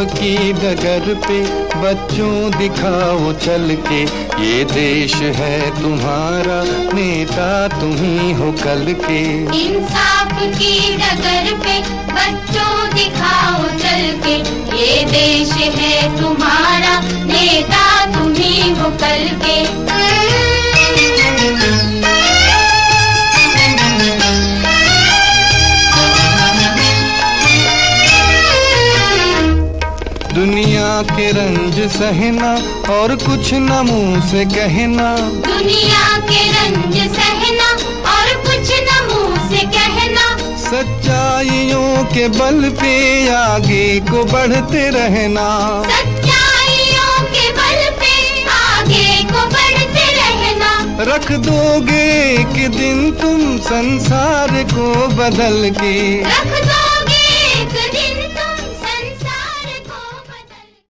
की डगर पे बच्चों दिखाओ चल के, ये देश है तुम्हारा, नेता तुम ही हो कल के। इंसाफ की डगर पे बच्चों दिखाओ चल के, ये देश है तुम्हारा, नेता तुम ही हो कल के। दुनिया के रंज सहना और कुछ न मुंह से कहना, दुनिया के रंज सहना और कुछ न मुंह से कहना, सच्चाइयों के बल पे आगे को बढ़ते रहना, सच्चाइयों के बल पे आगे को बढ़ते रहना। रख दोगे एक दिन तुम संसार को बदल के, रख दो